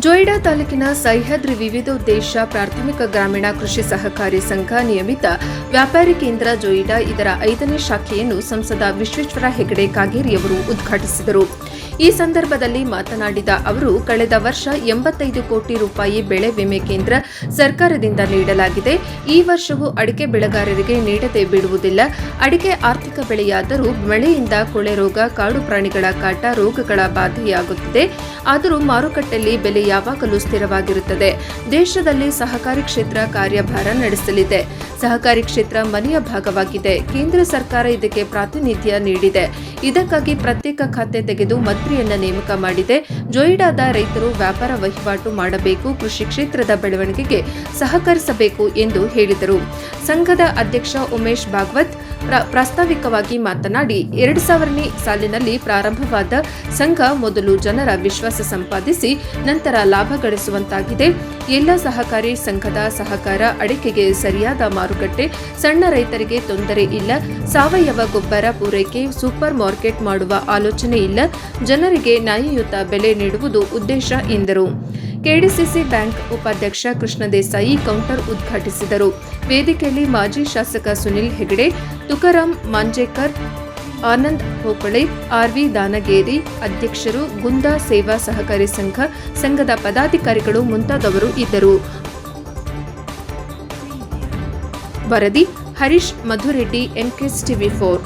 ಜೊಯ್ಡಾ ತಾಲೂಕಿನ ಸಹ್ಯಾದ್ರಿ ವಿವಿಧೋದ್ದೇಶ ಪ್ರಾಥಮಿಕ ಗ್ರಾಮೀಣ ಕೃಷಿ ಸಹಕಾರಿ ಸಂಘ ನಿಯಮಿತ ವ್ಯಾಪಾರಿ ಕೇಂದ್ರ ಜೊಯ್ಡಾ ಇದರ 5ನೇ ಶಾಖೆಯನ್ನು ಸಂಸದ ವಿಶ್ವೇಶ್ವರ ಹೆಗಡೆ ಕಾಗೇರಿಯವರು ಉದ್ಘಾಟಿಸಿದರು. ಈ ಸಂದರ್ಭದಲ್ಲಿ ಮಾತನಾಡಿದ ಅವರು, ಕಳೆದ ವರ್ಷ 85 ಕೋಟಿ ರೂಪಾಯಿ ಬೆಳೆ ವಿಮೆ ಕೇಂದ್ರ ಸರ್ಕಾರದಿಂದ ನೀಡಲಾಗಿದೆ. ಈ ವರ್ಷವೂ ಅಡಿಕೆ ಬೆಳೆಗಾರರಿಗೆ ನೀಡದೆ ಬಿಡುವುದಿಲ್ಲ. ಅಡಿಕೆ ಆರ್ಥಿಕ ಬೆಳೆಯಾದರೂ ಮಳೆಯಿಂದ ಕೊಳೆ ರೋಗ, ಕಾಡು ಪ್ರಾಣಿಗಳ ಕಾಟ, ರೋಗಗಳ ಬಾಧೆಯಾಗುತ್ತಿದೆ. ಆದರೂ ಮಾರುಕಟ್ಟೆಯಲ್ಲಿ ಬೆಲೆ ಯಾವಾಗಲೂ ಸ್ಥಿರವಾಗಿರುತ್ತದೆ. ದೇಶದಲ್ಲಿ ಸಹಕಾರಿ ಕ್ಷೇತ್ರ ಕಾರ್ಯಭಾರ ನಡೆಸಲಿದೆ. ಸಹಕಾರಿ ಕ್ಷೇತ್ರ ಮನೆಯ ಭಾಗವಾಗಿದೆ. ಕೇಂದ್ರ ಸರ್ಕಾರ ಇದಕ್ಕೆ ಪ್ರಾತಿನಿಧ್ಯ ನೀಡಿದೆ. ಇದಕ್ಕಾಗಿ ಪ್ರತ್ಯೇಕ ಖಾತೆ ತೆಗೆದು ಮಂತ್ರಿಯನ್ನ ನೇಮಕ ಮಾಡಿದೆ. ಜೊಯ್ಡಾದ ರೈತರು ವ್ಯಾಪಾರ ವಹಿವಾಟು ಮಾಡಬೇಕು, ಕೃಷಿ ಕ್ಷೇತ್ರದ ಬೆಳವಣಿಗೆಗೆ ಸಹಕರಿಸಬೇಕು ಎಂದು ಹೇಳಿದರು. ಸಂಘದ ಅಧ್ಯಕ್ಷ ಉಮೇಶ್ ಭಾಗವತ್ ಪ್ರಾಸ್ತಾವಿಕವಾಗಿ ಮಾತನಾಡಿ, 2000ನೇ ಸಾಲಿನಲ್ಲಿ ಪ್ರಾರಂಭವಾದ ಸಂಘ ಮೊದಲು ಜನರ ವಿಶ್ವಾಸ ಸಂಪಾದಿಸಿ ನಂತರ ಲಾಭ ಗಳಿಸುವಂತಾಗಿದೆ. ಎಲ್ಲ ಸಹಕಾರಿ ಸಂಘದ ಸಹಕಾರ, ಅಡಿಕೆಗೆ ಸರಿಯಾದ ಮಾರುಕಟ್ಟೆ, ಸಣ್ಣ ರೈತರಿಗೆ ತೊಂದರೆ ಇಲ್ಲ, ಸಾವಯವ ಗೊಬ್ಬರ ಪೂರೈಕೆ, ಸೂಪರ್ ಮಾರ್ಕೆಟ್ ಮಾಡುವ ಆಲೋಚನೆ ಇಲ್ಲ, ಜನರಿಗೆ ನ್ಯಾಯಯುತ ಬೆಲೆ ನೀಡುವುದು ಉದ್ದೇಶ ಎಂದರು. ಕೆಡಿಸಿಸಿ ಬ್ಯಾಂಕ್ ಉಪಾಧ್ಯಕ್ಷ ಕೃಷ್ಣ ದೇಸಾಯಿ ಕೌಂಟರ್ ಉದ್ಘಾಟಿಸಿದರು. ವೇದಿಕೆಯಲ್ಲಿ ಮಾಜಿ ಶಾಸಕ ಸುನಿಲ್ ಹೆಗಡೆ, ತುಕಾರಾಂ ಮಾಂಜೇಕರ್, ಆನಂದ್ ಹೋಕಳೆ, ಆರ್ವಿ ದಾನಗೇರಿ ಅಧ್ಯಕ್ಷರು, ಗುಂದಾ ಸೇವಾ ಸಹಕಾರಿ ಸಂಘದ ಪದಾಧಿಕಾರಿಗಳು ಮುಂತಾದವರು ಇದ್ದರು. ವರದಿ ಹರೀಶ್ ಮಧುರೆಡ್ಡಿ, ಎನ್ಕೆಎಸ್ ಟಿವಿ 4.